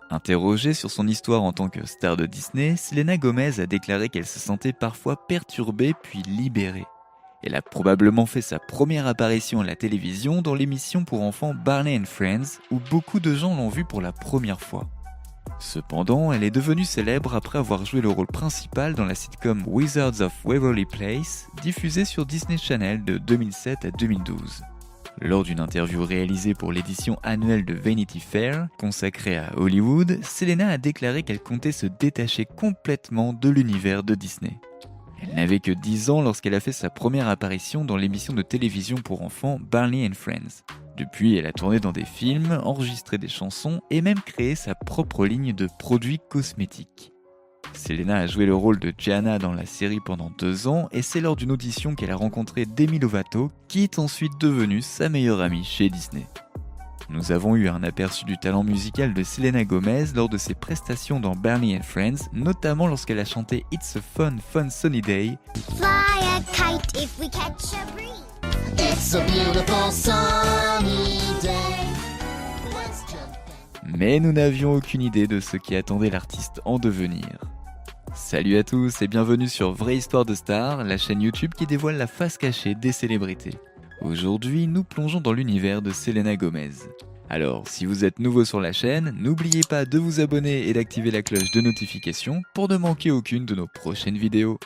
Interrogée sur son histoire en tant que star de Disney, Selena Gomez a déclaré qu'elle se sentait parfois perturbée puis libérée. Elle a probablement fait sa première apparition à la télévision dans l'émission pour enfants Barney and Friends, où beaucoup de gens l'ont vue pour la première fois. Cependant, elle est devenue célèbre après avoir joué le rôle principal dans la sitcom Wizards of Waverly Place, diffusée sur Disney Channel de 2007 à 2012. Lors d'une interview réalisée pour l'édition annuelle de Vanity Fair, consacrée à Hollywood, Selena a déclaré qu'elle comptait se détacher complètement de l'univers de Disney. Elle n'avait que 10 ans lorsqu'elle a fait sa première apparition dans l'émission de télévision pour enfants Barney and Friends. Depuis, elle a tourné dans des films, enregistré des chansons et même créé sa propre ligne de produits cosmétiques. Selena a joué le rôle de Gianna dans la série pendant 2 ans et c'est lors d'une audition qu'elle a rencontré Demi Lovato qui est ensuite devenue sa meilleure amie chez Disney. Nous avons eu un aperçu du talent musical de Selena Gomez lors de ses prestations dans Barney and Friends, notamment lorsqu'elle a chanté It's a Fun, Fun Sunny Day. Fly a kite if we catch a breeze. It's a beautiful sunny day. Mais nous n'avions aucune idée de ce qui attendait l'artiste en devenir. Salut à tous et bienvenue sur Vraie Histoire de Star, la chaîne YouTube qui dévoile la face cachée des célébrités. Aujourd'hui, nous plongeons dans l'univers de Selena Gomez. Alors, si vous êtes nouveau sur la chaîne, n'oubliez pas de vous abonner et d'activer la cloche de notification pour ne manquer aucune de nos prochaines vidéos.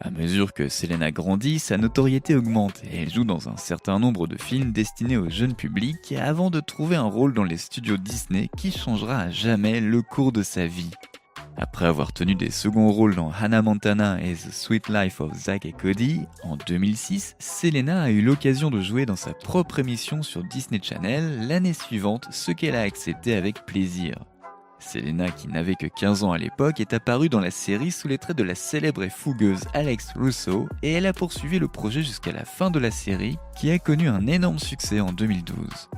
À mesure que Selena grandit, sa notoriété augmente et elle joue dans un certain nombre de films destinés au jeune public avant de trouver un rôle dans les studios Disney qui changera à jamais le cours de sa vie. Après avoir tenu des seconds rôles dans Hannah Montana et The Sweet Life of Zack et Cody, en 2006, Selena a eu l'occasion de jouer dans sa propre émission sur Disney Channel l'année suivante, ce qu'elle a accepté avec plaisir. Selena, qui n'avait que 15 ans à l'époque, est apparue dans la série sous les traits de la célèbre et fougueuse Alex Russo et elle a poursuivi le projet jusqu'à la fin de la série qui a connu un énorme succès en 2012.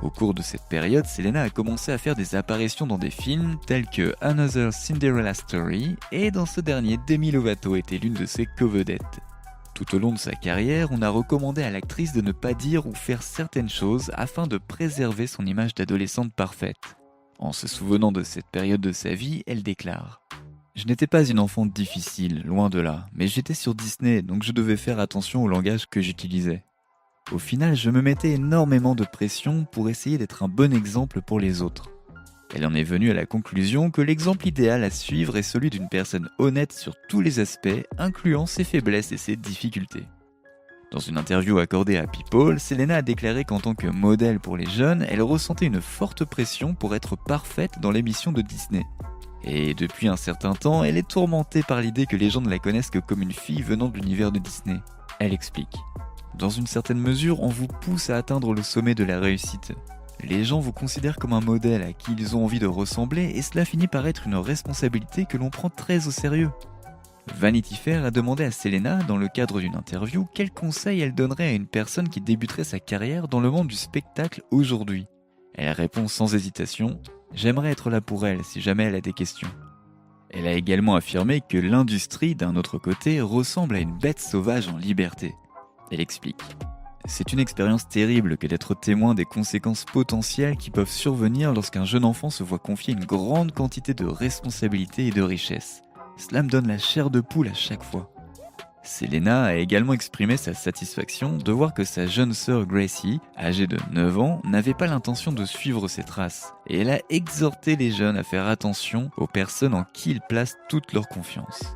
Au cours de cette période, Selena a commencé à faire des apparitions dans des films tels que Another Cinderella Story et dans ce dernier, Demi Lovato était l'une de ses co-vedettes. Tout au long de sa carrière, on a recommandé à l'actrice de ne pas dire ou faire certaines choses afin de préserver son image d'adolescente parfaite. En se souvenant de cette période de sa vie, elle déclare « Je n'étais pas une enfant difficile, loin de là, mais j'étais sur Disney donc je devais faire attention au langage que j'utilisais. Au final, je me mettais énormément de pression pour essayer d'être un bon exemple pour les autres. Elle en est venue à la conclusion que l'exemple idéal à suivre est celui d'une personne honnête sur tous les aspects, incluant ses faiblesses et ses difficultés. » Dans une interview accordée à People, Selena a déclaré qu'en tant que modèle pour les jeunes, elle ressentait une forte pression pour être parfaite dans l'émission de Disney. Et depuis un certain temps, elle est tourmentée par l'idée que les gens ne la connaissent que comme une fille venant de l'univers de Disney. Elle explique « Dans une certaine mesure, on vous pousse à atteindre le sommet de la réussite. Les gens vous considèrent comme un modèle à qui ils ont envie de ressembler et cela finit par être une responsabilité que l'on prend très au sérieux. » Vanity Fair a demandé à Selena, dans le cadre d'une interview, quels conseils elle donnerait à une personne qui débuterait sa carrière dans le monde du spectacle aujourd'hui. Elle répond sans hésitation « J'aimerais être là pour elle si jamais elle a des questions. » Elle a également affirmé que l'industrie, d'un autre côté, ressemble à une bête sauvage en liberté. Elle explique « C'est une expérience terrible que d'être témoin des conséquences potentielles qui peuvent survenir lorsqu'un jeune enfant se voit confier une grande quantité de responsabilités et de richesses. Cela me donne la chair de poule à chaque fois. » Selena a également exprimé sa satisfaction de voir que sa jeune sœur Gracie, âgée de 9 ans, n'avait pas l'intention de suivre ses traces. Et elle a exhorté les jeunes à faire attention aux personnes en qui ils placent toute leur confiance.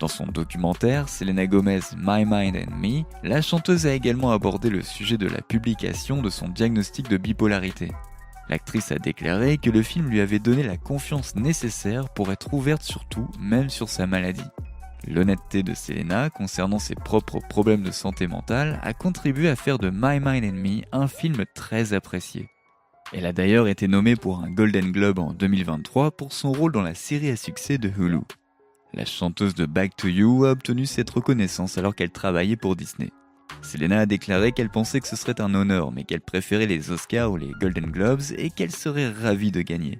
Dans son documentaire Selena Gomez My Mind and Me, la chanteuse a également abordé le sujet de la publication de son diagnostic de bipolarité. L'actrice a déclaré que le film lui avait donné la confiance nécessaire pour être ouverte sur tout, même sur sa maladie. L'honnêteté de Selena concernant ses propres problèmes de santé mentale a contribué à faire de My Mind and Me un film très apprécié. Elle a d'ailleurs été nommée pour un Golden Globe en 2023 pour son rôle dans la série à succès de Hulu. La chanteuse de Back to You a obtenu cette reconnaissance alors qu'elle travaillait pour Disney. Selena a déclaré qu'elle pensait que ce serait un honneur, mais qu'elle préférait les Oscars ou les Golden Globes et qu'elle serait ravie de gagner.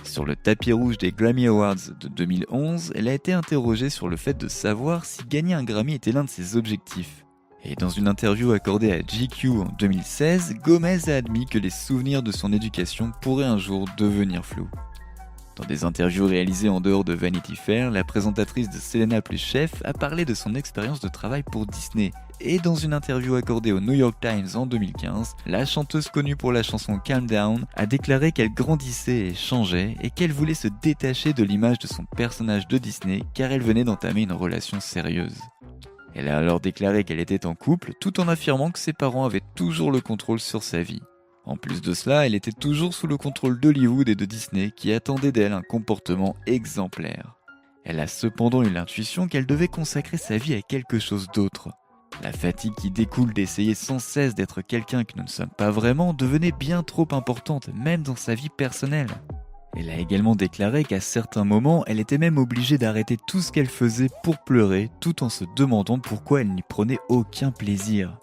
Sur le tapis rouge des Grammy Awards de 2011, elle a été interrogée sur le fait de savoir si gagner un Grammy était l'un de ses objectifs. Et dans une interview accordée à GQ en 2016, Gomez a admis que les souvenirs de son éducation pourraient un jour devenir flous. Dans des interviews réalisées en dehors de Vanity Fair, la présentatrice de Selena plus Chef a parlé de son expérience de travail pour Disney. Et dans une interview accordée au New York Times en 2015, la chanteuse connue pour la chanson Calm Down a déclaré qu'elle grandissait et changeait et qu'elle voulait se détacher de l'image de son personnage de Disney car elle venait d'entamer une relation sérieuse. Elle a alors déclaré qu'elle était en couple tout en affirmant que ses parents avaient toujours le contrôle sur sa vie. En plus de cela, elle était toujours sous le contrôle d'Hollywood et de Disney qui attendaient d'elle un comportement exemplaire. Elle a cependant eu l'intuition qu'elle devait consacrer sa vie à quelque chose d'autre. La fatigue qui découle d'essayer sans cesse d'être quelqu'un que nous ne sommes pas vraiment devenait bien trop importante, même dans sa vie personnelle. Elle a également déclaré qu'à certains moments, elle était même obligée d'arrêter tout ce qu'elle faisait pour pleurer, tout en se demandant pourquoi elle n'y prenait aucun plaisir.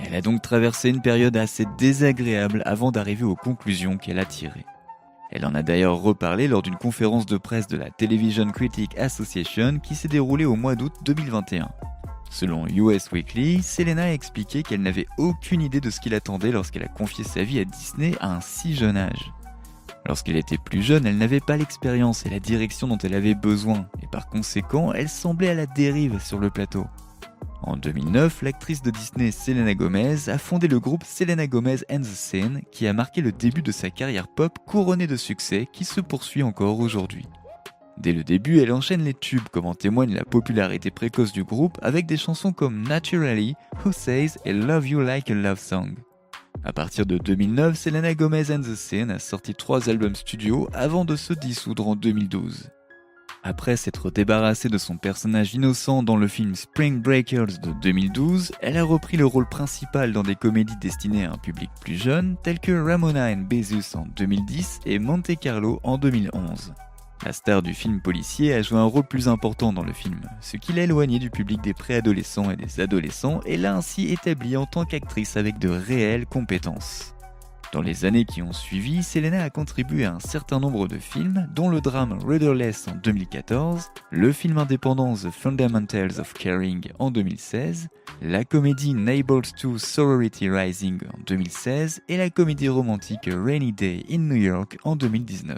Elle a donc traversé une période assez désagréable avant d'arriver aux conclusions qu'elle a tirées. Elle en a d'ailleurs reparlé lors d'une conférence de presse de la Television Critics Association qui s'est déroulée au mois d'août 2021. Selon US Weekly, Selena a expliqué qu'elle n'avait aucune idée de ce qui l'attendait lorsqu'elle a confié sa vie à Disney à un si jeune âge. Lorsqu'elle était plus jeune, elle n'avait pas l'expérience et la direction dont elle avait besoin, et par conséquent, elle semblait à la dérive sur le plateau. En 2009, l'actrice de Disney Selena Gomez a fondé le groupe Selena Gomez and the Scene qui a marqué le début de sa carrière pop couronnée de succès qui se poursuit encore aujourd'hui. Dès le début, elle enchaîne les tubes comme en témoigne la popularité précoce du groupe avec des chansons comme Naturally, Who Says et Love You Like a Love Song. À partir de 2009, Selena Gomez and the Scene a sorti 3 albums studio avant de se dissoudre en 2012. Après s'être débarrassée de son personnage innocent dans le film Spring Breakers de 2012, elle a repris le rôle principal dans des comédies destinées à un public plus jeune, telles que Ramona and Bezus en 2010 et Monte Carlo en 2011. La star du film policier a joué un rôle plus important dans le film, ce qui l'a éloignée du public des préadolescents et des adolescents et l'a ainsi établie en tant qu'actrice avec de réelles compétences. Dans les années qui ont suivi, Selena a contribué à un certain nombre de films, dont le drame Rudderless en 2014, le film indépendant The Fundamentals of Caring en 2016, la comédie Neighbors 2 Sorority Rising en 2016 et la comédie romantique Rainy Day in New York en 2019.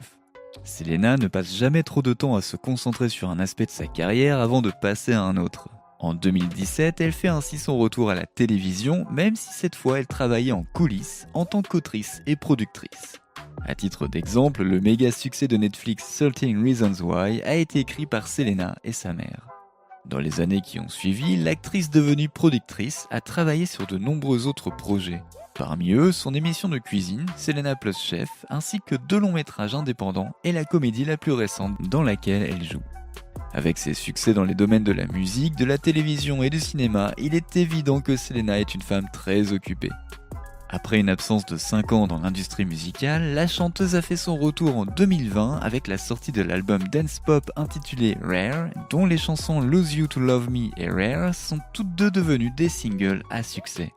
Selena ne passe jamais trop de temps à se concentrer sur un aspect de sa carrière avant de passer à un autre. En 2017, elle fait ainsi son retour à la télévision, même si cette fois elle travaillait en coulisses en tant qu'autrice et productrice. À titre d'exemple, le méga succès de Netflix 13 Reasons Why a été écrit par Selena et sa mère. Dans les années qui ont suivi, l'actrice devenue productrice a travaillé sur de nombreux autres projets. Parmi eux, son émission de cuisine, Selena plus Chef, ainsi que 2 longs métrages indépendants et la comédie la plus récente dans laquelle elle joue. Avec ses succès dans les domaines de la musique, de la télévision et du cinéma, il est évident que Selena est une femme très occupée. Après une absence de 5 ans dans l'industrie musicale, la chanteuse a fait son retour en 2020 avec la sortie de l'album dance pop intitulé Rare, dont les chansons Lose You to Love Me et Rare sont toutes deux devenues des singles à succès.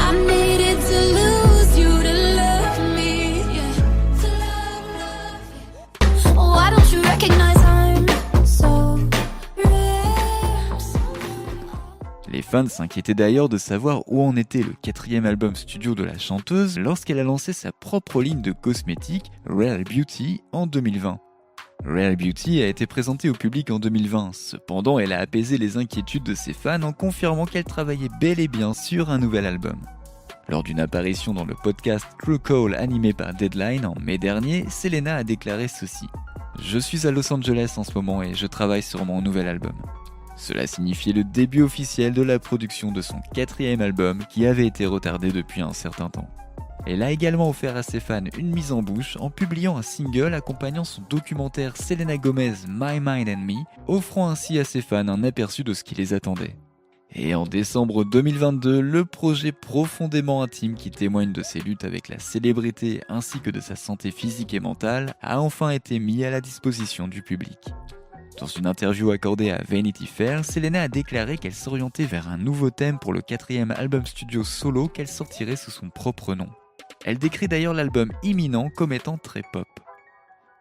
I needed to lose you to love me, yeah. To love, yeah. Why don't you recognize I'm so rare, so rare. Les fans s'inquiétaient d'ailleurs de savoir où en était le 4e album studio de la chanteuse lorsqu'elle a lancé sa propre ligne de cosmétiques, Rare Beauty, en 2020. Rare Beauty a été présentée au public en 2020, cependant elle a apaisé les inquiétudes de ses fans en confirmant qu'elle travaillait bel et bien sur un nouvel album. Lors d'une apparition dans le podcast True Call animé par Deadline en mai dernier, Selena a déclaré ceci : « Je suis à Los Angeles en ce moment et je travaille sur mon nouvel album. » Cela signifiait le début officiel de la production de son 4e album qui avait été retardé depuis un certain temps. Elle a également offert à ses fans une mise en bouche en publiant un single accompagnant son documentaire Selena Gomez My Mind and Me, offrant ainsi à ses fans un aperçu de ce qui les attendait. Et en décembre 2022, le projet profondément intime qui témoigne de ses luttes avec la célébrité ainsi que de sa santé physique et mentale a enfin été mis à la disposition du public. Dans une interview accordée à Vanity Fair, Selena a déclaré qu'elle s'orientait vers un nouveau thème pour le 4e album studio solo qu'elle sortirait sous son propre nom. Elle décrit d'ailleurs l'album imminent comme étant très pop.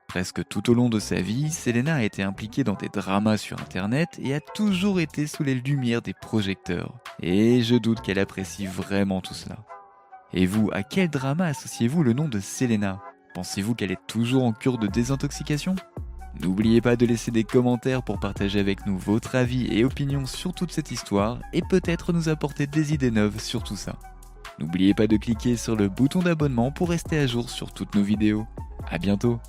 Presque tout au long de sa vie, Selena a été impliquée dans des dramas sur internet et a toujours été sous les lumières des projecteurs. Et je doute qu'elle apprécie vraiment tout cela. Et vous, à quel drama associez-vous le nom de Selena ? Pensez-vous qu'elle est toujours en cure de désintoxication ? N'oubliez pas de laisser des commentaires pour partager avec nous votre avis et opinions sur toute cette histoire et peut-être nous apporter des idées neuves sur tout ça. N'oubliez pas de cliquer sur le bouton d'abonnement pour rester à jour sur toutes nos vidéos. À bientôt.